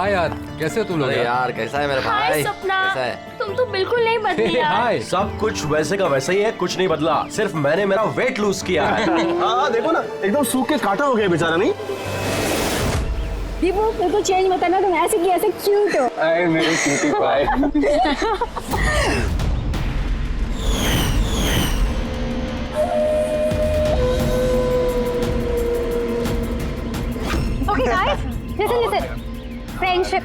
हाय यार, कैसे हो तुम लोग? अरे यार कैसा है मेरा हाय भाई? सपना, कैसा है? तुम तो बिल्कुल नहीं बदली यार। हाय। सब कुछ वैसे का वैसा ही है, कुछ नहीं बदला, सिर्फ मैंने मेरा वेट लूज किया है। हाँ देखो ना, एकदम सूख के काटा हो गया बेचारा। नहीं दीपू बिल्कुल चेंज मत करना, तुम ऐसे की ऐसे क्यूट हो। अरे मेरे cutie pie. Okay guys, listen. Friendship,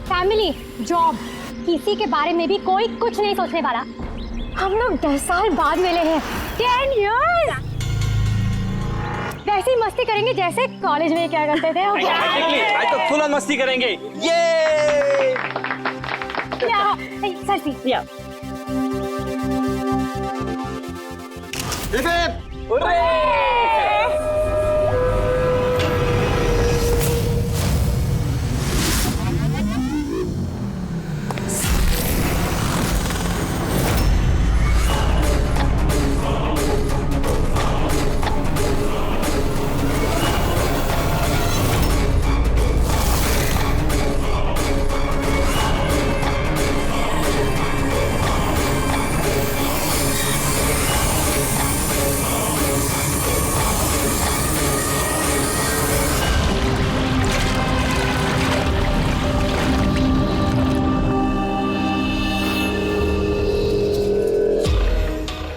family, job, किसी के बारे में भी कोई कुछ नहीं सोचने वाला। हम लोग 10 साल बाद मिले हैं, 10 years। वैसे ही मस्ती करेंगे जैसे कॉलेज में क्या करते थे। आज तो फुल ऑन मस्ती करेंगे। ये सेल्फी।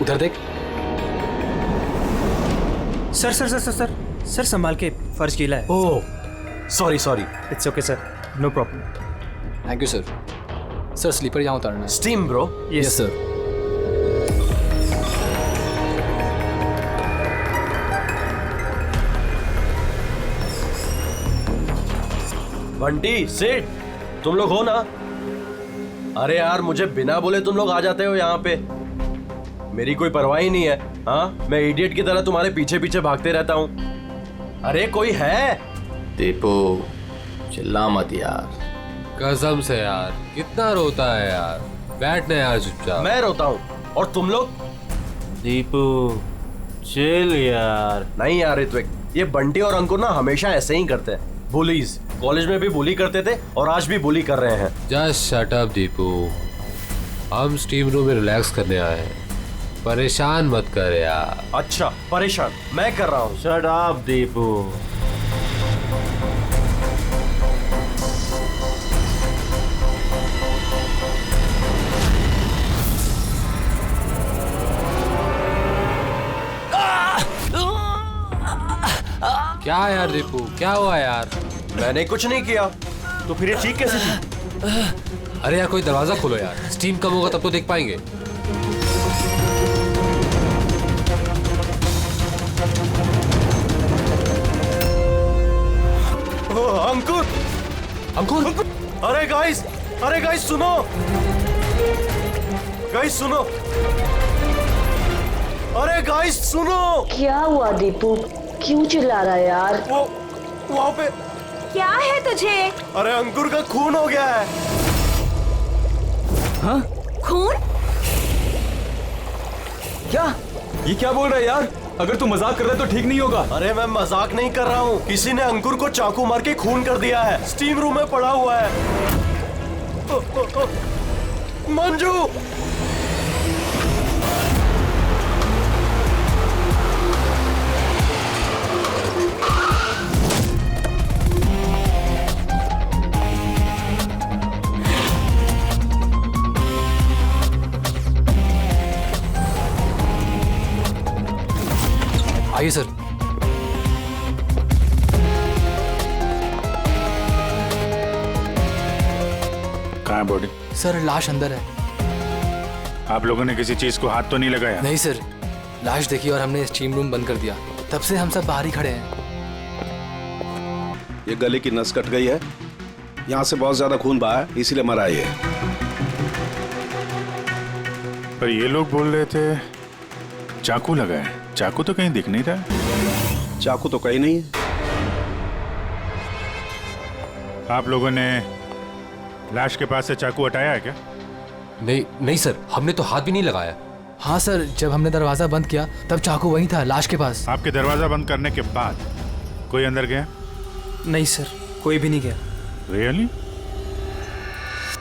उधर देख। Sir sir sir sir sir sir संभाल के, फर्श गीला है। Oh sorry. It's okay sir, no problem. Thank you sir. Sir slipper यहाँ उतारना है। Steam bro. Yes sir. Bunty Seth, तुम लोग हो ना? अरे यार मुझे बिना बोले तुम लोग आ जाते हो यहाँ पे, मेरी कोई परवाह ही नहीं है। हाँ, मैं इडियट की तरह तुम्हारे पीछे पीछे भागते रहता हूँ। अरे कोई है? दीपू चिल्ला मत यार। कसम से यार, कितना रोता है यार। बैठना यार चुपचाप। मैं रोता हूँ और तुम लोग? दीपू चिल यार। नहीं यार ऋत्विक, ये बंटी और अंकुर ना हमेशा ऐसे ही करते हैं। बुलीज, कॉलेज में भी बुली करते थे और आज भी बुली कर रहे हैं। जस्ट शट अप दीपू, हम स्टीम रूम में रिलैक्स करने आए हैं, परेशान मत कर यार। अच्छा परेशान मैं कर रहा हूँ। Shut up Deepu. क्या यार दीपू, क्या हुआ यार? मैंने कुछ नहीं किया। तो फिर ये ठीक कैसे थी? अरे यार कोई दरवाजा खोलो यार, स्टीम कम होगा तब तो देख पाएंगे। अंकुर अंकुर, अरे गाइस सुनो। गाइस सुनो। अरे गाइस सुनो। क्या हुआ दीपू, क्यों चिल्ला रहा है यार? वो वहाँ पे क्या है तुझे? अरे अंकुर का खून हो गया है। हाँ? खून? क्या? ये क्या बोल रहा है यार? अगर तू मजाक कर रहा है तो ठीक नहीं होगा। अरे मैं मजाक नहीं कर रहा हूँ, किसी ने अंकुर को चाकू मार के खून कर दिया है, स्टीम रूम में पड़ा हुआ है। मंजू, आइए सर। कहाँ है बॉडी? सर लाश अंदर है। आप लोगों ने किसी चीज को हाथ तो नहीं लगाया? नहीं सर, लाश देखी और हमने स्टीम रूम बंद कर दिया, तब से हम सब बाहर ही खड़े हैं। ये गले की नस कट गई है, यहाँ से बहुत ज्यादा खून बहा है, इसीलिए मरा ये। पर ये लोग बोल रहे थे चाकू लगा है। चाकू तो कहीं दिख नहीं रहा। चाकू तो कहीं नहीं है। आप लोगों ने लाश के पास से चाकू हटाया है क्या? नहीं सर, हमने तो हाथ भी नहीं लगाया। हाँ सर, जब हमने दरवाजा बंद किया तब चाकू वहीं था, लाश के पास। आपके दरवाजा बंद करने के बाद कोई अंदर गया? नहीं सर, कोई भी नहीं गया। रियली?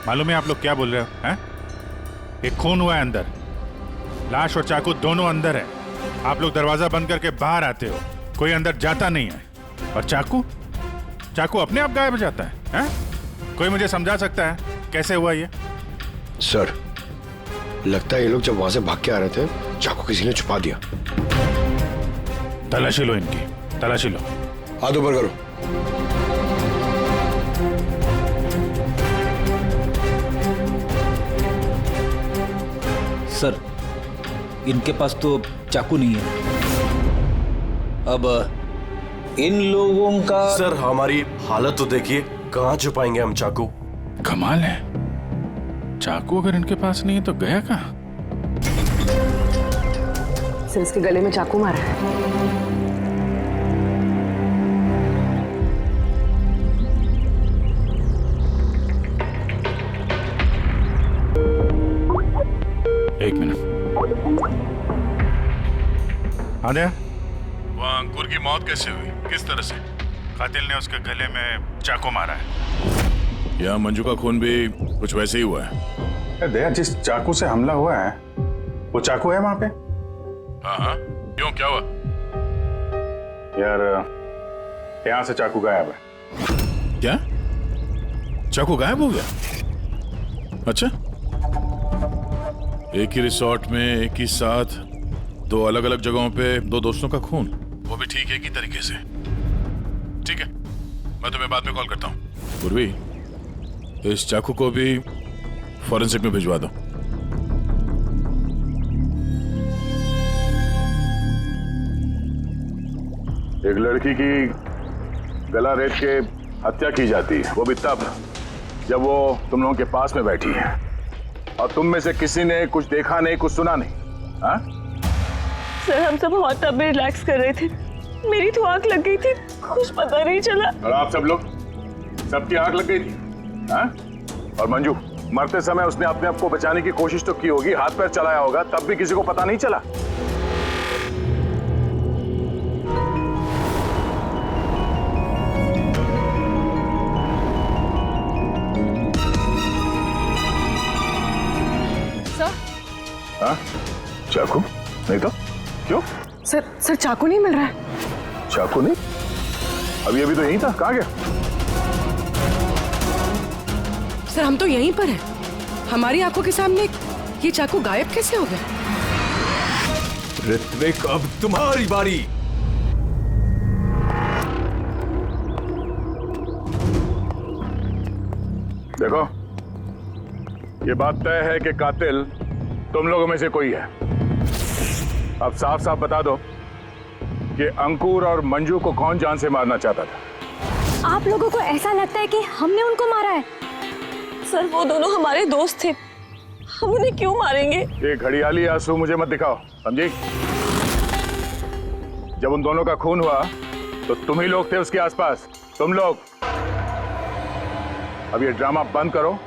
मालूम है आप लोग क्या बोल रहे हो? हैं? एक खून हुआ है अंदर, लाश और चाकू दोनों अंदर है। आप लोग दरवाजा बंद करके बाहर आते हो, कोई अंदर जाता नहीं है। और चाकू चाकू अपने आप गायब हो जाता है, हैं? कोई मुझे समझा सकता है कैसे हुआ ये? सर, लगता है ये लोग जब वहां से भाग के आ रहे थे, चाकू किसी ने छुपा दिया। तलाशी लो इनकी, तलाशी लो। हाथ ऊपर करो। सर, इनके पास तो चाकू नहीं है। अब इन लोगों का सर हमारी हालत तो देखिए, कहाँ छुपाएंगे हम चाकू? कमाल है, चाकू अगर इनके पास नहीं है तो गया कहाँ? सर, इसके गले में चाकू मारा है। एक मिनट। आद्या, वो अंकुर की मौत कैसे हुई, किस तरह से? कातिल ने उसके गले में चाकू मारा है। या मंजू का खून भी कुछ वैसे ही हुआ है। दया, जिस चाकू से हमला हुआ है वो चाकू है वहां पे? हाँ, क्यों, क्या हुआ? यार, यहाँ से चाकू गायब है। क्या? चाकू गायब हो गया? अच्छा, एक ही रिसोर्ट में एक ही साथ दो अलग अलग जगहों पे दो दोस्तों का खून, वो भी ठीक एक ही तरीके से। ठीक है, मैं तुम्हें बाद में कॉल करता हूँ। पूर्वी, इस चाकू को भी फॉरेंसिक में भिजवा दो। एक लड़की की गला रेत के हत्या की जाती है, वो भी तब जब वो तुम लोगों के पास में बैठी है, और तुम में से किसी ने कुछ देखा नहीं, कुछ सुना नहीं। हाँ? सर, हम सब हॉट टब में रिलैक्स कर रहे थे, मेरी तो आंख लग गई थी, कुछ पता नहीं चला। और आप सब लोग, सबकी आंख लग गई थी? हाँ? और मंजू, मरते समय उसने अपने आप को बचाने की कोशिश तो की होगी, हाथ पैर चलाया होगा, तब भी किसी को पता नहीं चला। हाँ? चाकू नहीं तो क्यों? सर, चाकू नहीं मिल रहा है। चाकू नहीं? अभी तो यहीं था, कहाँ गया? सर, हम तो यहीं पर हैं, हमारी आंखों के सामने ये चाकू गायब कैसे हो गया? ऋत्विक, अब तुम्हारी बारी। देखो, ये बात तय है कि कातिल तुम लोगों में से कोई है। अब साफ साफ बता दो कि अंकुर और मंजू को कौन जान से मारना चाहता था? आप लोगों को ऐसा लगता है कि हमने उनको मारा है? सर, वो दोनों हमारे दोस्त थे, हम उन्हें क्यों मारेंगे? ये घड़ियाली आंसू मुझे मत दिखाओ, समझी? जब उन दोनों का खून हुआ तो तुम ही लोग थे उसके आसपास, तुम लोग। अब ये ड्रामा बंद करो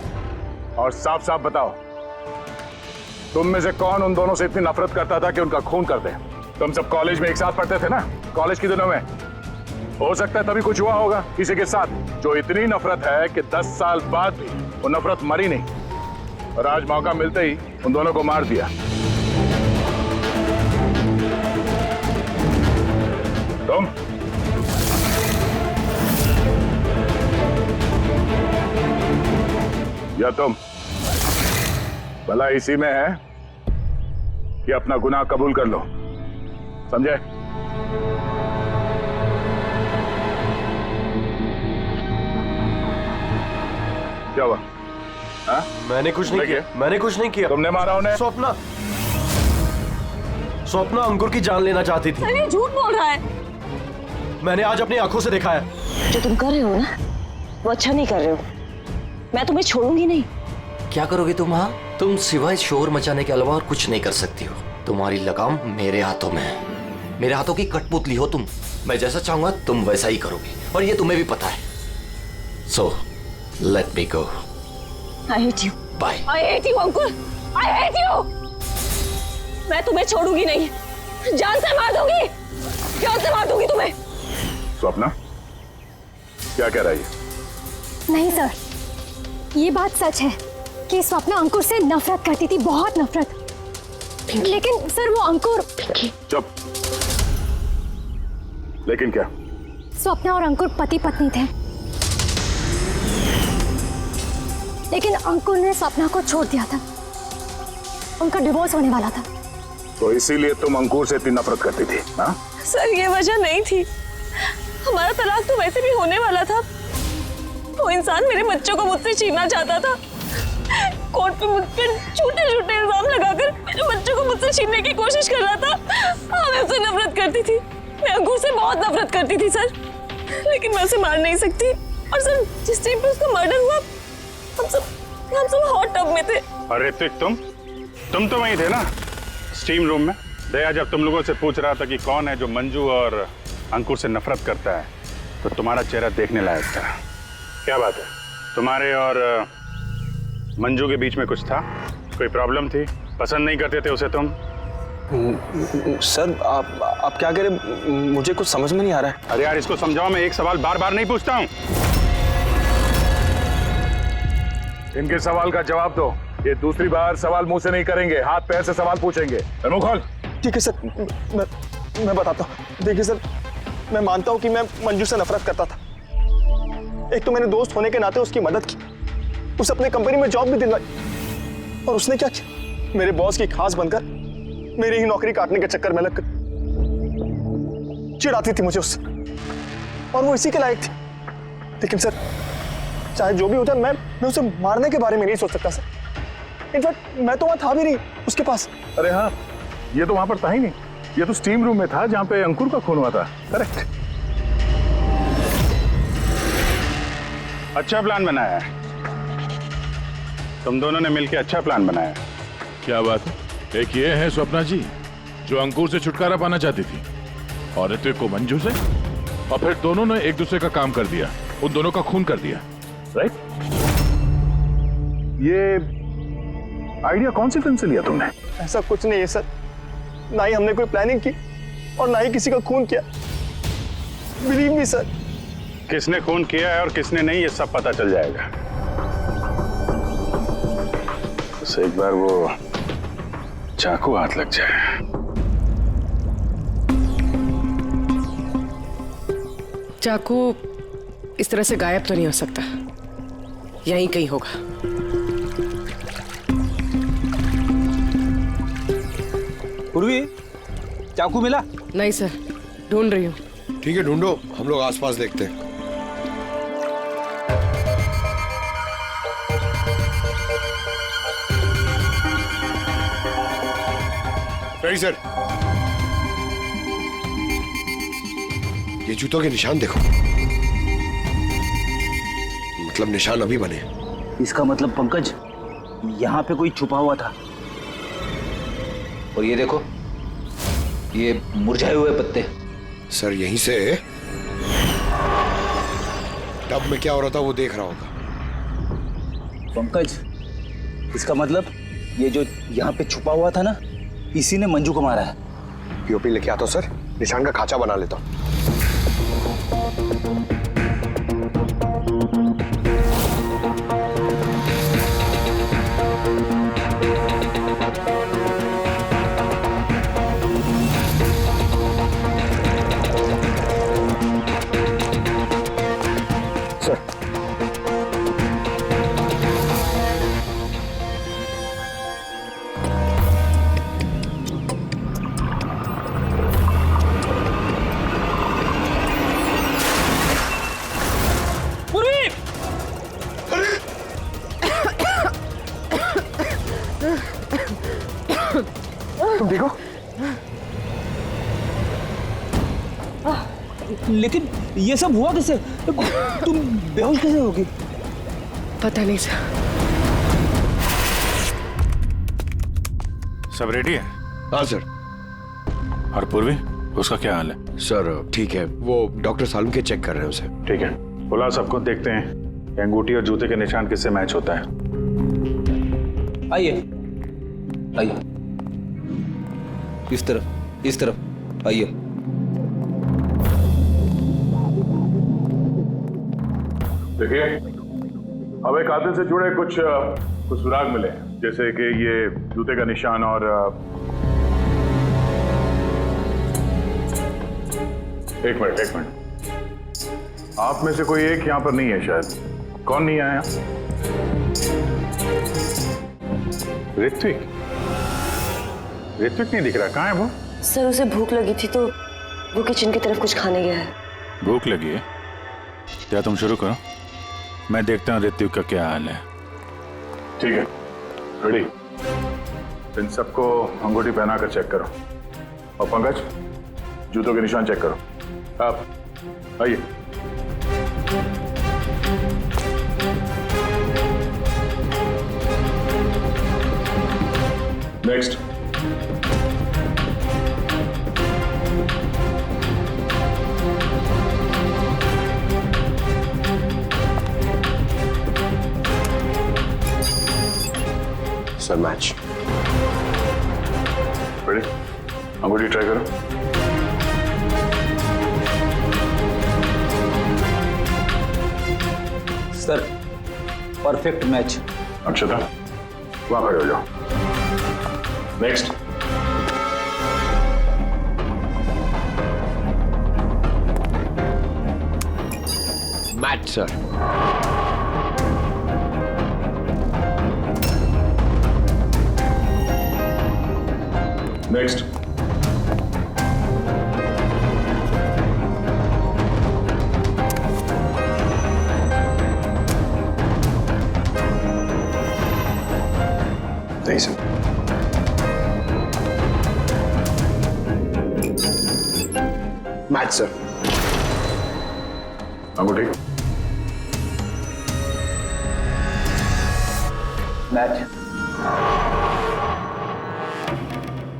और साफ साफ बताओ, तुम में से कौन उन दोनों से इतनी नफरत करता था कि उनका खून कर दे? तुम सब कॉलेज में एक साथ पढ़ते थे ना, कॉलेज के दिनों में। हो सकता है तभी कुछ हुआ होगा किसी के साथ, जो इतनी नफरत है कि 10 साल बाद भी वो नफरत मरी नहीं, और आज मौका मिलते ही उन दोनों को मार दिया। तुम या तुम, भला इसी में है कि अपना गुनाह कबूल कर लो, समझे? क्या हुआ? हाँ? मैंने कुछ नहीं किया, मैंने कुछ नहीं किया। तुमने मारा उन्हें? स्वप्ना अंकुर की जान लेना चाहती थी। अरे, झूठ बोल रहा है। मैंने आज अपनी आंखों से देखा है। जो तुम कर रहे हो ना, वो अच्छा नहीं कर रहे हो। मैं तुम्हें छोड़ूंगी नहीं। क्या करोगे तुम? हाँ, तुम सिवाय शोर मचाने के अलावा और कुछ नहीं कर सकती हो। तुम्हारी लगाम मेरे हाथों में है, मेरे हाथों की कठपुतली हो तुम। मैं जैसा चाहूंगा तुम वैसा ही करोगी, और ये तुम्हें भी पता है। So let me go. I hate you. Bye. I hate you, Ankur. I hate you. मैं तुम्हें छोड़ूंगी नहीं, जान से मार दूंगी, जान से मार दूंगी तुम्हें। स्वप्ना, क्या कह रही है? नहीं सर, ये बात सच है कि स्वप्ना अंकुर से नफरत करती थी, बहुत नफरत। लेकिन सर वो अंकुर। चुप। लेकिन क्या? स्वप्ना और अंकुर पति पत्नी थे, लेकिन अंकुर ने स्वप्ना को छोड़ दिया था। उनका डिवोर्स होने वाला था। तो इसीलिए तुम अंकुर से इतनी नफरत करती थी? हाँ? सर ये वजह नहीं थी, हमारा तलाक तो वैसे भी होने वाला था। वो इंसान मेरे बच्चों को मुझसे छीनना चाहता था। कोर्ट पे मुझ पर झूठे झूठे इल्जाम लगाकर मेरे बच्चों को मुझसे छीनने की कोशिश कर रहा था। हाँ, मैं उससे नफरत करती थी, मैं अंकुर से बहुत नफरत करती थी सर, लेकिन मैं उसे मार नहीं सकती। और सर जिस टाइम पे उसका मर्डर हुआ हम सब हॉट टब में थे। अरे ऋतिक, तुम तो वहीं थे ना, स्टीम रूम में। दया जब तुम लोगों से पूछ रहा था कि कौन है जो मंजू और अंकुर से नफरत करता है, तो तुम्हारा चेहरा देखने लायक था। क्या बात है, तुम्हारे और मंजू के बीच में कुछ था? कोई प्रॉब्लम थी? पसंद नहीं करते थे उसे तुम? सर आप क्या कह रहे, मुझे कुछ समझ में नहीं आ रहा है। अरे यार इसको समझाओ, मैं एक सवाल बार बार नहीं पूछता हूँ। इनके सवाल का जवाब दो। ये दूसरी बार सवाल मुंह से नहीं करेंगे, हाथ पैर से सवाल पूछेंगे। मुंह खोल। ठीक है सर, मैं बताता हूँ। देखिए सर, मैं मानता हूँ कि मैं मंजू से नफरत करता था। एक तो मैंने दोस्त होने के नाते उसकी मदद की, उसे अपने कंपनी में जॉब भी दिलवाई, और उसने क्या किया, मेरे बॉस की खास बनकर मेरी ही नौकरी काटने के चक्कर में लगकर चिढ़ाती थी मुझे उससे, और वो इसी के लायक थी। लेकिन सर चाहे जो भी होता है, मैं उसे मारने के बारे में नहीं सोच सकता सर। इनफैक्ट मैं तो वहां था भी नहीं उसके पास। अरे हाँ, ये तो वहां पर था ही नहीं, ये तो स्टीम रूम में था जहां पे अंकुर का खून हुआ था। करेक्ट। अच्छा प्लान बनाया है तुम दोनों ने मिलकर, अच्छा प्लान बनाया है। क्या बात है? एक ये है स्वप्ना जी जो अंकुर से छुटकारा पाना चाहती थी, और ऋतिक को मंजू से, और फिर दोनों ने एक दूसरे का काम कर दिया, उन दोनों का खून कर दिया। राइट। ये आइडिया कौन सी फिल्म से लिया तुमने? ऐसा कुछ नहीं है सर, ना ही हमने कोई प्लानिंग की और ना ही किसी का खून किया। Believe me sir. किसने खून किया है और किसने नहीं, ये सब पता चल जाएगा। बस एक बार वो चाकू हाथ लग जाए। चाकू इस तरह से गायब तो नहीं हो सकता, यहीं कहीं होगा। पूर्वी, चाकू मिला? नहीं सर, ढूंढ रही हूँ। ठीक है, ढूंढो, हम लोग आसपास देखते हैं। Ready sir. ये जूतों के निशान देखो, मतलब निशान अभी बने। इसका मतलब पंकज यहाँ पे कोई छुपा हुआ था। और ये देखो, ये मुरझाए हुए पत्ते। सर यहीं से टब में क्या हो रहा था वो देख रहा होगा। पंकज, इसका मतलब ये जो यहाँ पे छुपा हुआ था ना, इसी ने मंजू को मारा है। पीओपी लेके आता हूं सर, निशान का खांचा बना लेता हूं। तुम देखो। लेकिन ये सब हुआ कैसे? तुम बेहोश कैसे होगी? पता नहीं सर। सब रेडी है? हाँ सर। और पूर्वी, उसका क्या हाल है? सर ठीक है, वो डॉक्टर सालम के चेक कर रहे हैं उसे। ठीक है, बुलाओ सबको, देखते हैं कि अंगूठी और जूते के निशान किससे मैच होता है। आइए आइए, इस तरफ आइए। देखिए, अब एक कातिल से जुड़े कुछ सुराग मिले, जैसे कि ये जूते का निशान और एक मिनट, आप में से कोई एक यहाँ पर नहीं है शायद। कौन नहीं आया? ऋत्विक नहीं दिख रहा, कहाँ है वो? सर उसे भूख लगी थी तो वो किचन की तरफ कुछ खाने गया है। भूख लगी है? क्या तुम शुरू करो, मैं देखता हूँ ऋत्विक का क्या हाल है। ठीक है, रेडी। इन सबको अंगूठी पहना कर चेक करो, और पंकज जूतों के निशान चेक करो। आप आइए। नेक्स्ट। Sir match. रेडी? अंगूठी ट्राई करो। Sir perfect match. अक्षता वहां खड़े हो जाओ। नेक्स्ट। Match sir. नेक्स्ट। नहीं सर। Match sir. अंगूठी। मैच।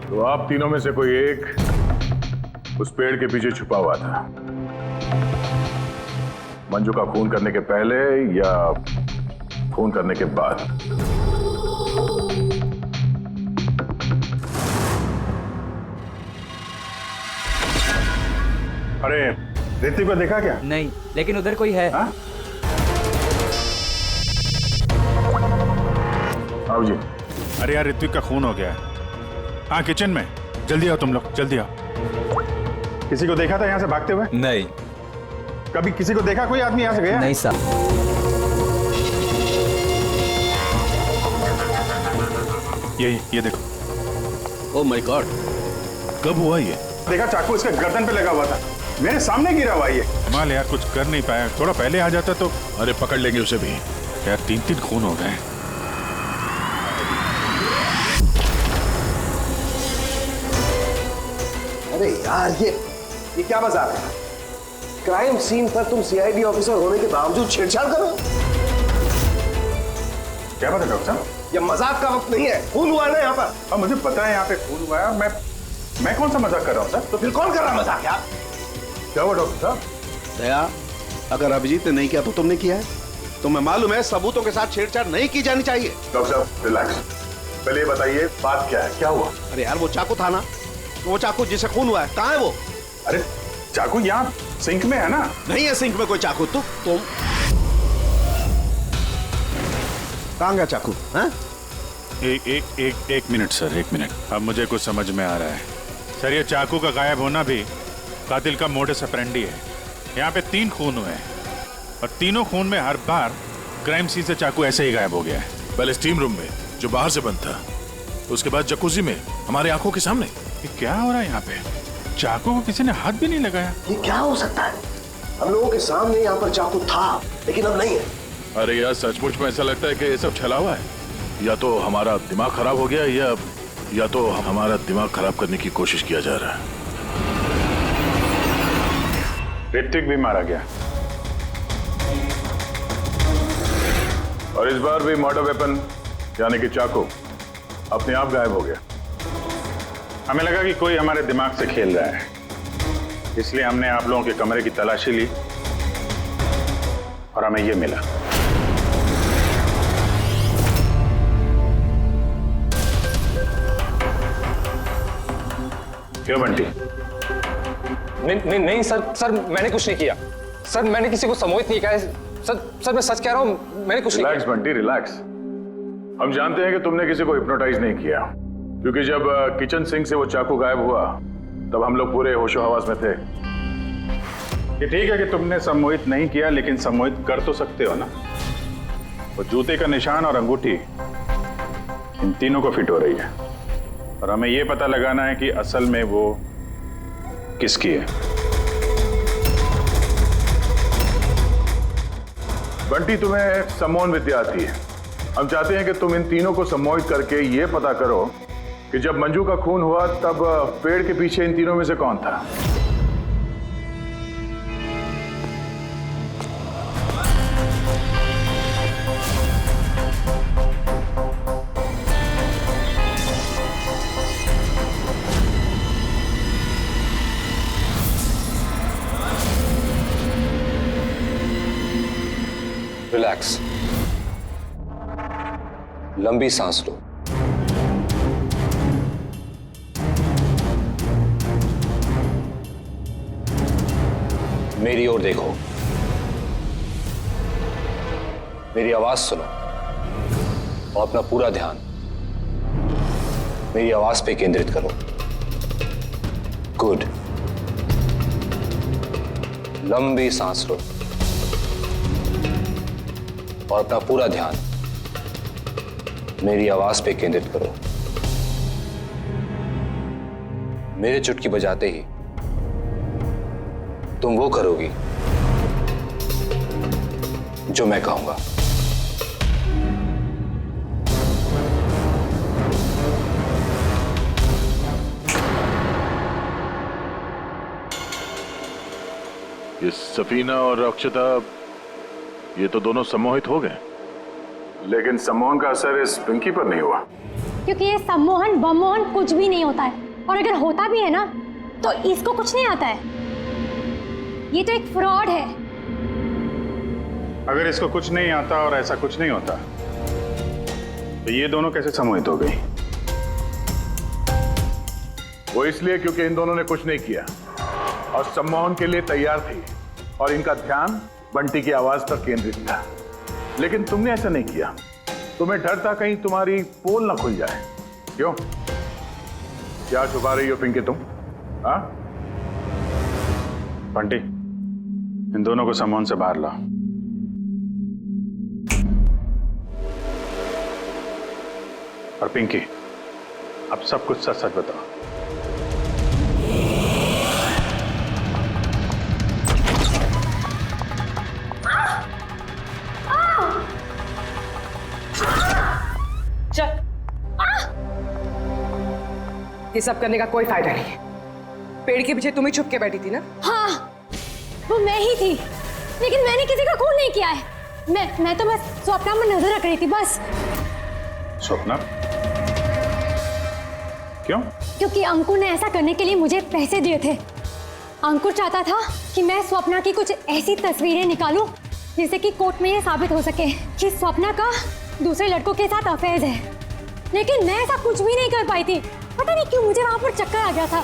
तो आप तीनों में से कोई एक उस पेड़ के पीछे छुपा हुआ था, मंजू का खून करने के पहले या खून करने के बाद? अरे ऋतिक को देखा क्या? नहीं, लेकिन उधर कोई है। हाँ? आओ जी। अरे यार ऋत्विक का खून हो गया है। हाँ किचन में, जल्दी आओ तुम लोग, जल्दी आओ। किसी को देखा था यहाँ से भागते हुए? नहीं। कभी किसी को देखा कोई आदमी यहाँ से गया? नहीं सर। ये देखो। ओह माय गॉड, कब हुआ ये? देखा, चाकू इसके गर्दन पे लगा हुआ था, मेरे सामने गिरा हुआ ये। कमाल यार, कुछ कर नहीं पाया, थोड़ा पहले आ जाता तो। अरे पकड़ लेंगे उसे भी यार, 3 खून हो गए। अरे यार ये क्या मजाक है? क्राइम सीन पर तुम सीआईडी ऑफिसर होने के बावजूद छेड़छाड़ करो। क्या बात है डॉक्टर साहब? ये मजाक का वक्त नहीं है, खून हुआ है ना यहाँ पर। हाँ मुझे पता है यहाँ पे खून हुआ है, मैं कौन सा मजाक कर रहा हूँ सर? तो फिर कौन कर रहा है मजाक यार? क्या हुआ डॉक्टर साहब? दया, अगर अभिजीत ने नहीं किया तो तुमने किया है? तुम्हें मालूम है सबूतों के साथ छेड़छाड़ नहीं की जानी चाहिए। डॉक्टर साहब रिलैक्स, पहले ये बताइए बात क्या है, क्या हुआ? अरे यार वो चाकू था ना, वो चाकू जिसे खून हुआ है, कहाँ है वो? अरे चाकू यहाँ सिंक में है ना? नहीं है सिंक में कोई चाकू। तुम कहाँ गया चाकू? हाँ? एक मिनट सर, 1 मिनट। अब मुझे कुछ समझ में आ रहा है सर। ये चाकू का गायब होना भी कातिल का मोडस ऑपरेंडी है। यहाँ पे 3 खून हुए हैं और तीनों खून में हर बार क्राइम सीन से चाकू ऐसे ही गायब हो गया है। पहले स्टीम रूम में जो बाहर से बंद था, उसके बाद जकूजी में हमारे आंखों के सामने। ये क्या हो रहा है यहाँ पे? चाकू को किसी ने हाथ भी नहीं लगाया। ये क्या हो सकता है? हम लोगों के सामने यहाँ पर चाकू था लेकिन अब नहीं है। अरे यार सचमुच में ऐसा लगता है कि ये सब छला हुआ है। या तो हमारा दिमाग खराब हो गया या तो हमारा दिमाग खराब करने की कोशिश किया जा रहा है। ऋतिक भी मारा गया और इस बार भी मर्डर वेपन यानी कि चाकू अपने आप गायब हो गया। हमें लगा कि कोई हमारे दिमाग से खेल रहा है, इसलिए हमने आप लोगों के कमरे की तलाशी ली और हमें ये मिला। क्यों बंटी? नहीं सर, मैंने कुछ नहीं किया। सर मैंने किसी को सम्मोहित नहीं किया है। सर मैं सच कह रहा हूँ, मैंने कुछ नहीं रिलैक्स बंटी, रिलैक्स। हम जानते हैं कि तुमने किसी को हिप्नोटाइज नहीं किया, क्योंकि जब किचन सिंक से वो चाकू गायब हुआ तब हम लोग पूरे होशो हवास में थे। ये ठीक है कि तुमने सम्मोहित नहीं किया, लेकिन सम्मोहित कर तो सकते हो ना। वो जूते का निशान और अंगूठी इन तीनों को फिट हो रही है, और हमें ये पता लगाना है कि असल में वो किसकी है। बंटी, तुम्हें सम्मोहन विद्या आती है। हम चाहते हैं कि तुम इन तीनों को सम्मोहित करके ये पता करो कि जब मंजू का खून हुआ तब पेड़ के पीछे इन तीनों में से कौन था। रिलैक्स, लंबी सांस लो। मेरी ओर देखो, मेरी आवाज सुनो और अपना पूरा ध्यान मेरी आवाज पे केंद्रित करो। गुड। लंबी सांस लो और अपना पूरा ध्यान मेरी आवाज पे केंद्रित करो। मेरे चुटकी बजाते ही तुम वो करोगी जो मैं कहूंगा। ये सफीना और अक्षता, ये तो दोनों सम्मोहित हो गए, लेकिन सम्मोहन का असर इस पिंकी पर नहीं हुआ। क्योंकि ये सम्मोहन बमोहन कुछ भी नहीं होता है, और अगर होता भी है ना तो इसको कुछ नहीं आता है। ये तो एक फ्रॉड है। अगर इसको कुछ नहीं आता और ऐसा कुछ नहीं होता तो ये दोनों कैसे सम्मोहित हो गई? वो इसलिए क्योंकि इन दोनों ने कुछ नहीं किया और सम्मोहन के लिए तैयार थी, और इनका ध्यान बंटी की आवाज पर केंद्रित था। लेकिन तुमने ऐसा नहीं किया। तुम्हें डर था कहीं तुम्हारी पोल ना खुल जाए। क्यों? क्या छुपा रही हो पिंकी तुम? हाँ बंटी, इन दोनों को सम्मोहन से बाहर लाओ। और पिंकी, अब सब कुछ सच सच बताओ। ये सब करने का कोई फायदा नहीं है। पेड़ के पीछे तुम ही छुप के बैठी थी ना? हाँ, वो मैं ही थी, लेकिन मैंने किसी का खून नहीं किया है। मैं तो बस स्वप्ना में नजर रख रही थी बस। स्वप्ना? क्यों? क्योंकि अंकुर ने ऐसा करने के लिए मुझे पैसे दिए थे। अंकुर चाहता था कि मैं स्वप्ना की कुछ ऐसी तस्वीरें निकालूं जिससे कि कोर्ट में ये साबित हो सके कि स्वप्ना का दूसरे लड़कों के साथ अफेयर है। लेकिन मैं ऐसा कुछ भी नहीं कर पाई थी। पता नहीं क्यों मुझे वहां पर चक्कर आ गया था,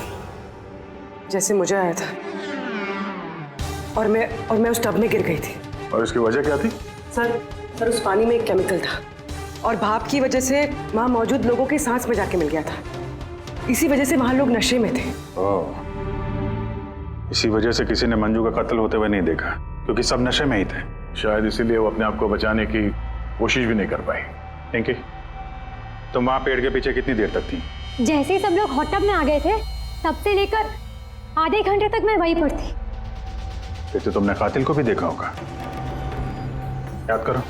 जैसे मुझे आया था। और मैं उस टब में गिर गई थी। और इसकी वजह क्या थी? सर उस पानी में एक केमिकल था, और भाप की वजह से वहां मौजूद लोगों की सांस में जाके मिल गया था। इसी वजह से वहां लोग नशे में थे। इसी वजह से किसी ने मंजू का कत्ल होते हुए नहीं देखा, क्योंकि सब नशे में ही थे। शायद इसीलिए वो अपने आप को बचाने की कोशिश भी नहीं कर पाई। पिंकी, तुम वहां पेड़ के पीछे कितनी देर तक थी? जैसे ही सब लोग हॉट टब में आ गए थे तब से लेकर आधे घंटे तक मैं वहीं पर थी। फिर तो तुमने कातिल को भी देखा होगा। याद करो।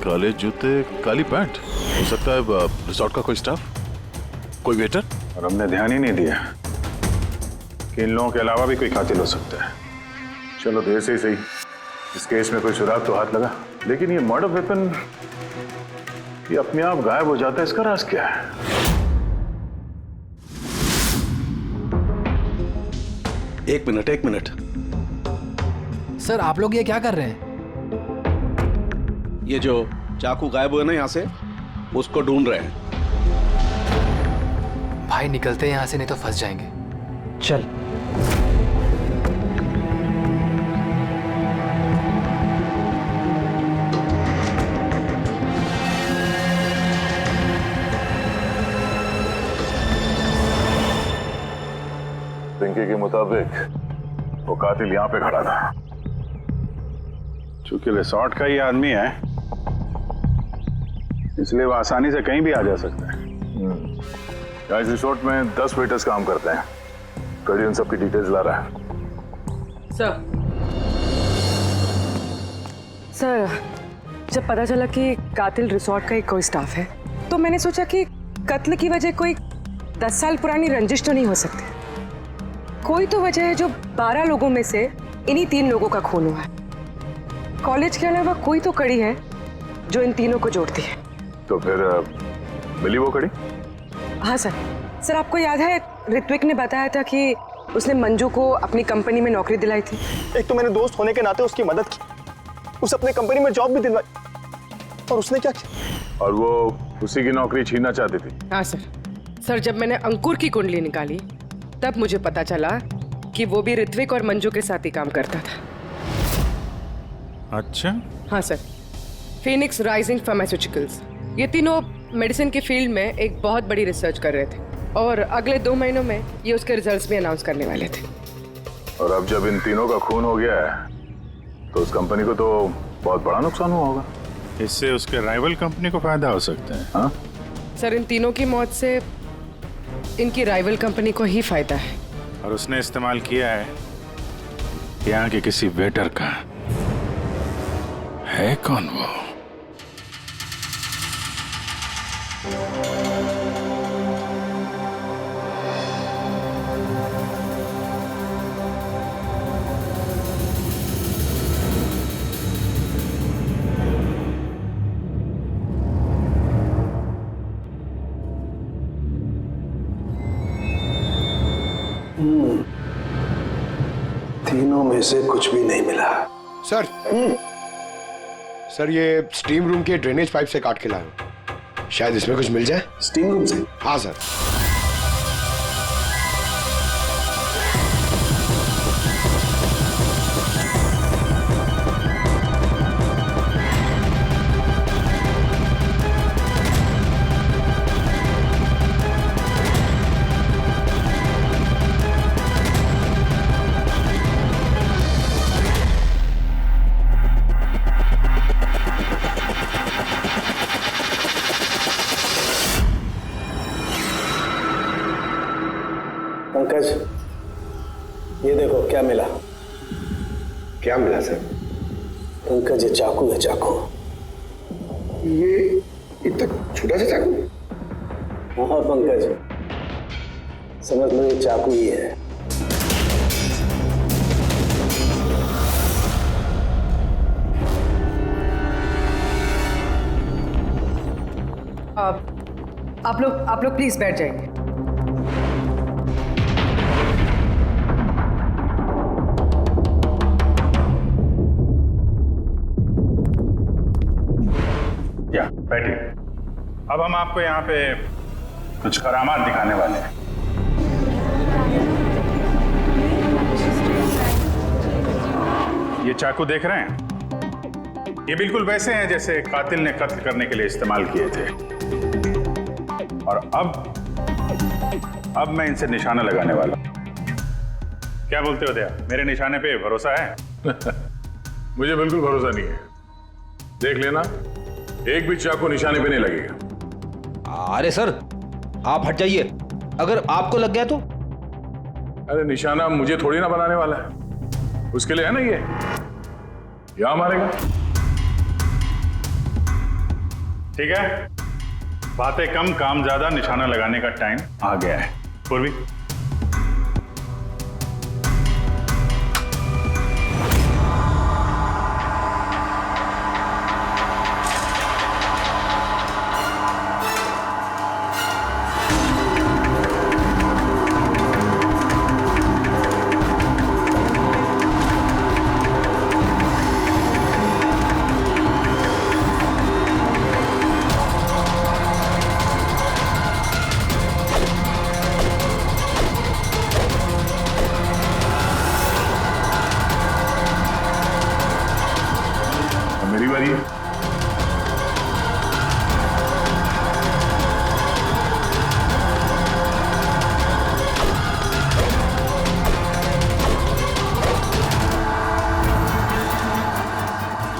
काले जूते, काली पैंट। हो सकता है रिसोर्ट का कोई स्टाफ, कोई वेटर। और हमने ध्यान ही नहीं दिया कि इन लोगों के अलावा भी कोई कातिल हो सकता है। चलो देर से ही सही, इस केस में कोई सुराग तो हाथ लगा, लेकिन ये मर्डर वेपन ये अपने आप गायब हो जाता है, इसका राज क्या है? एक मिनट। सर आप लोग ये क्या कर रहे हैं? ये जो चाकू गायब हुए ना यहाँ से, उसको ढूंढ रहे हैं। भाई निकलते हैं यहाँ से, नहीं तो फंस जाएंगे। चल। पिंकी के मुताबिक वो कातिल यहाँ पे खड़ा था। चूंकि रिसोर्ट का ही आदमी है, इसलिए वो आसानी से कहीं भी आ जा सकता है। इस रिसोर्ट में 10 वेटर्स काम करते हैं। कड़ी उन सबकी डिटेल्स ला रहा है। सर, जब पता चला कि कातिल रिसोर्ट का ही कोई स्टाफ है, तो मैंने सोचा कि कत्ल की वजह कोई 10 साल पुरानी रंजिश तो नहीं हो सकती। कोई तो वजह है जो 12 लोगों में से इन्हीं 3 लोगों का खून हुआ है। कॉलेज के अलावा कोई तो कड़ी है जो इन तीनों को जोड़ती है। तो फिर मिली वो कड़ी? हाँ सर, आपको याद है ऋत्विक ने बताया था कि उसने मंजू को अपनी कंपनी में नौकरी दिलाई थी। एक तो मैंने दोस्त होने के नाते उसकी मदद की, उसे अपने कंपनी में जॉब भी दिलवाई, और उसने क्या किया? और वो उसी की नौकरी छीनना चाहती थी। हाँ सर, जब मैंने अंकुर की कुंडली निकाली तब मुझे पता चला कि वो भी ऋत्विक और मंजू के साथ ही काम करता था। अच्छा। हाँ सर, फिनिक्स राइजिंग फार्मास्यूटिकल्स, ये तीनों मेडिसिन की फील्ड में एक बहुत बड़ी रिसर्च कर रहे थे और अगले 2 महीनों में ये उसके रिजल्ट्स भी अनाउंस करने वाले थे। और अब जब इन तीनों का खून हो गया है तो उस कंपनी को तो बहुत बड़ा नुकसान हुआ होगा। इससे उसके राइवल कंपनी को फायदा हो सकता है। हाँ सर, इन तीनों की मौत से इनकी राइवल कंपनी को ही फायदा है। और उसने इस्तेमाल किया है यहाँ के किसी वेटर का। है कौन वो? तीनों में से कुछ भी नहीं मिला। सर सर, ये स्टीम रूम के ड्रेनेज पाइप से काट के लाया हूं, शायद इसमें कुछ मिल जाए। स्टीम रूम से? हाँ सर। पंकज, ये देखो क्या मिला। क्या मिला सर? पंकज, ये चाकू है, चाकू। ये इतना छोटा सा चाकू? हाँ पंकज, समझ लो ये चाकू ही है। आप लोग प्लीज बैठ जाइए। बैठिए। अब हम आपको यहाँ पे कुछ करामात दिखाने वाले हैं। ये चाकू देख रहे हैं, ये बिल्कुल वैसे हैं जैसे कातिल ने कत्ल करने के लिए इस्तेमाल किए थे। और अब मैं इनसे निशाना लगाने वाला हूं। क्या बोलते हो दया, मेरे निशाने पे भरोसा है? मुझे बिल्कुल भरोसा नहीं है। देख लेना, एक भी चाकू निशाने पे नहीं लगेगा। अरे सर, आप हट जाइए, अगर आपको लग गया तो? अरे निशाना मुझे थोड़ी ना बनाने वाला है, उसके लिए है ना ये यहाँ मारेगा। ठीक है, बातें कम काम ज्यादा, निशाना लगाने का टाइम आ गया है। पूर्वी, मेरी बारी है।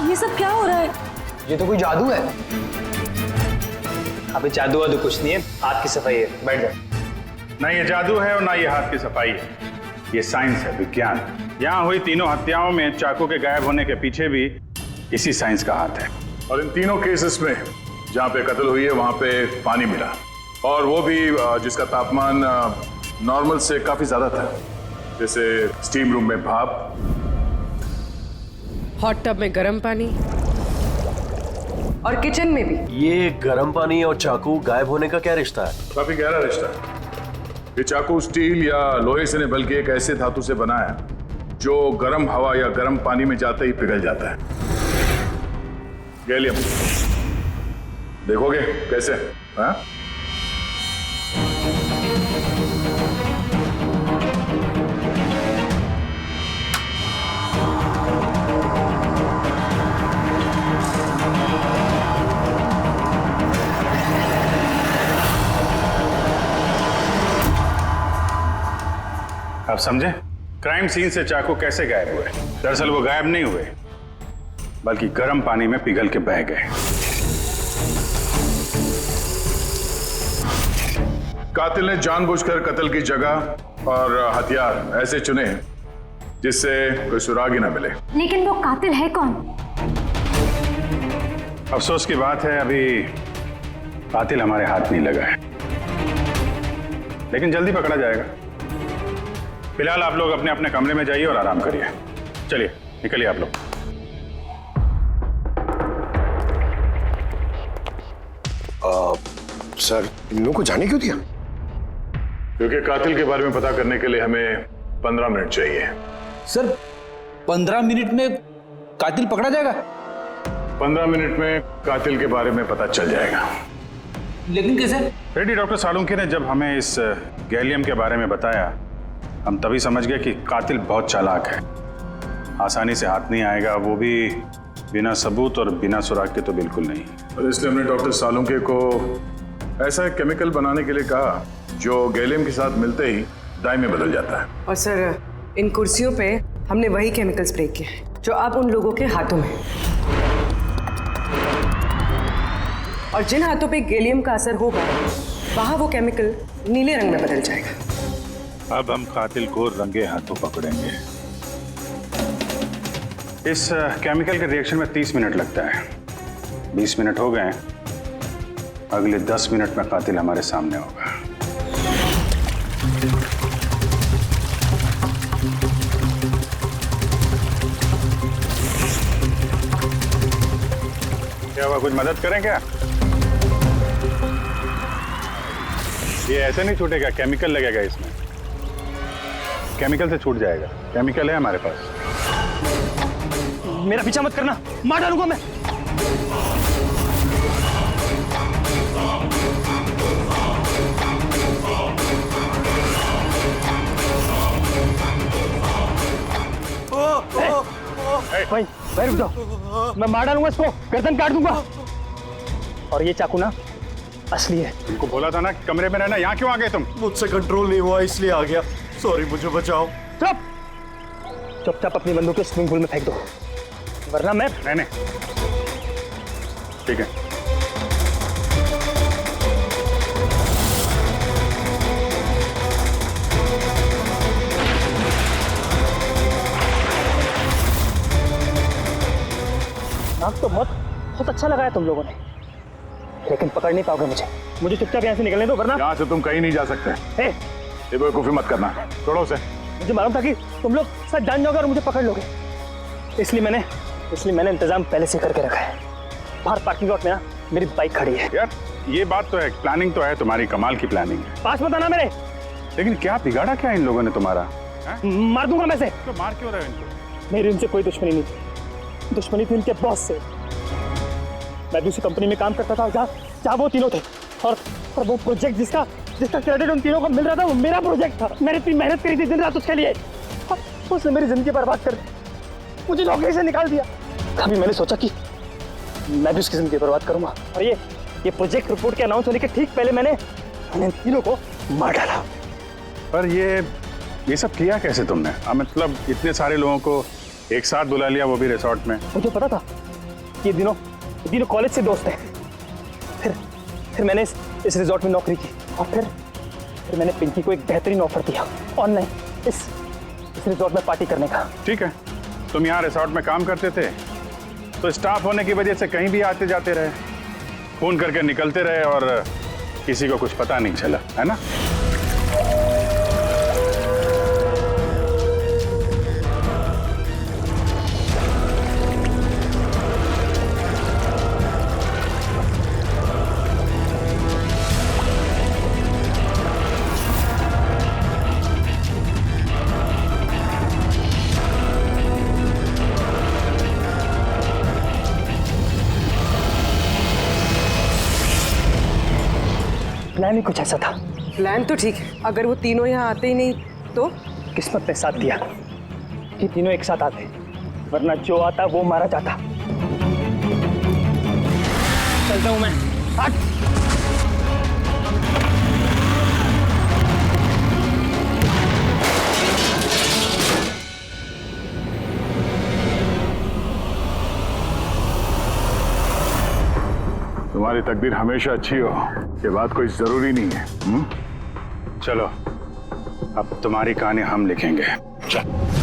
ये सब क्या हो रहा है? ये तो कोई जादू है। अबे जादू वादू कुछ नहीं है, हाथ की सफाई है, बैठ जा। ना ये जादू है और ना ये हाथ की सफाई है, ये साइंस है, विज्ञान। यहाँ हुई तीनों हत्याओं में चाकू के गायब होने के पीछे भी इसी साइंस का हाथ है। और इन तीनों केसेस में जहाँ पे कत्ल हुई है वहाँ पे पानी मिला, और वो भी जिसका तापमान नॉर्मल से काफी ज्यादा था, जैसे स्टीम रूम में भाप, हॉट टब में गर्म पानी और किचन में भी। ये गर्म पानी और चाकू गायब होने का क्या रिश्ता है? काफी गहरा रिश्ता है। ये चाकू स्टील या लोहे से नहीं बल्कि एक ऐसे धातु से बना है जो गर्म हवा या गर्म पानी में जाते ही पिघल जाता है। गैलियम, देखोगे कैसे? हाँ? आप समझे क्राइम सीन से चाकू कैसे गायब हुए? दरअसल वो गायब नहीं हुए, बल्कि गर्म पानी में पिघल के बह गए। कातिल ने जानबूझकर कत्ल की जगह और हथियार ऐसे चुने जिससे कोई सुराग ही ना मिले। लेकिन वो कातिल है कौन? अफसोस की बात है अभी कातिल हमारे हाथ नहीं लगा है, लेकिन जल्दी पकड़ा जाएगा। फिलहाल आप लोग अपने अपने कमरे में जाइए और आराम करिए। चलिए निकलिए आप लोग। सर, इन लोगों को जाने क्यों दिया? क्योंकि कातिल के बारे में पता करने के लिए हमें 15 मिनट चाहिए। सर 15 मिनट में कातिल पकड़ा जाएगा? 15 मिनट में कातिल के बारे में पता चल जाएगा। लेकिन कैसे? रेड्डी डॉक्टर सालुंके ने जब हमें इस गैलियम के बारे में बताया, हम तभी समझ गए कि कातिल बहुत चालाक है, आसानी से हाथ नहीं आएगा, वो भी बिना सबूत और बिना सुराग के तो बिल्कुल नहीं। और इसलिए हमने डॉक्टर सालुंके को ऐसा एक केमिकल बनाने के लिए कहा जो गैलियम के साथ मिलते ही डाई में बदल जाता है। और सर इन कुर्सियों पे हमने वही केमिकल स्प्रे किया है जो अब उन लोगों के हाथों में है। और जिन हाथों पे गैलियम का असर होगा वहां वो केमिकल नीले रंग में बदल जाएगा। अब हम कातिल को रंगे हाथों पकड़ेंगे। इस केमिकल के रिएक्शन में 30 मिनट लगता है। 20 मिनट हो गए, अगले 10 मिनट में कातिल हमारे सामने होगा। क्या हुआ, कुछ मदद करें क्या? ये ऐसे नहीं छूटेगा, केमिकल लगेगा इसमें। केमिकल से छूट जाएगा, केमिकल है हमारे पास। मेरा पीछा मत करना, मार डालूंगा मैं। भाई भाई रुक जाओ, मैं मार डालूंगा इसको, गर्दन काट दूंगा। और ये चाकू ना असली है। तुमको बोला था ना कमरे में रहना, यहाँ क्यों आ गए तुम? मुझसे कंट्रोल नहीं हुआ इसलिए आ गया। सॉरी, मुझे बचाओ। चुप चुपचाप अपनी बंदूक स्विमिंग पूल में फेंक दो, वरना मैं रहने। ठीक है। नाक तो बहुत अच्छा लगाया तुम लोगों ने। लेकिन पकड़ नहीं पाओगे मुझे चुपचाप यहाँ से निकलने दो, वरना यहाँ से तुम कहीं नहीं जा सकते। ये बेवकूफी मत करना, छोड़ो उसे। मुझे मालूम था कि तुम लोग सब जान जाओगे और मुझे पकड़ लोगे, इसलिए मैंने इंतजाम पहले से करके रखा है। बाहर पार्किंग लॉट में ना मेरी बाइक खड़ी है। यार ये बात तो है, प्लानिंग तो है तुम्हारी, कमाल की प्लानिंग है। पास मत आना मेरे। लेकिन क्या बिगाड़ा क्या इन लोगों ने तुम्हारा? मार दूंगा मैं से। तो मार क्यों रहे हो इनको? मेरी उनसे कोई दुश्मनी नहीं थी, दुश्मनी थी उनके बॉस से। मैं दूसरी कंपनी में काम करता था जहाँ वो तीनों थे, और वो प्रोजेक्ट जिसका क्रेडिट उन तीनों को मिल रहा था वो मेरा प्रोजेक्ट था। मैंने इतनी मेहनत करी थी दिन रात उसके लिए, उसने मेरी जिंदगी बर्बाद कर दी, मुझे नौकरी से निकाल दिया। अभी मैंने सोचा कि मैं भी उसकी जिंदगी बर्बाद करूंगा, और ये प्रोजेक्ट रिपोर्ट के अनाउंस होने के ठीक पहले मैंने इन तीनों को मार डाला। पर ये सब किया कैसे तुमने? मतलब इतने सारे लोगों को एक साथ बुला लिया, वो भी रिसोर्ट में। मुझे पता था ये दिनों कॉलेज से दोस्त हैं। फिर मैंने इस रिसोर्ट में नौकरी की, और फिर मैंने पिंकी को एक बेहतरीन ऑफर दिया ऑनलाइन इस रिसोर्ट में पार्टी करने का। ठीक है, तुम यहाँ रिसोर्ट में काम करते थे तो स्टाफ होने की वजह से कहीं भी आते जाते रहे, फोन करके निकलते रहे, और किसी को कुछ पता नहीं चला, है ना? प्लान ही कुछ ऐसा था। प्लान तो ठीक है, अगर वो तीनों यहाँ आते ही नहीं तो? किस्मत ने साथ दिया कि तीनों एक साथ आते, वरना जो आता वो मारा जाता। चलता हूं मैं। हट। तुम्हारी तकदीर हमेशा अच्छी हो, ये बात कोई जरूरी नहीं है। चलो अब तुम्हारी कहानी हम लिखेंगे। चल।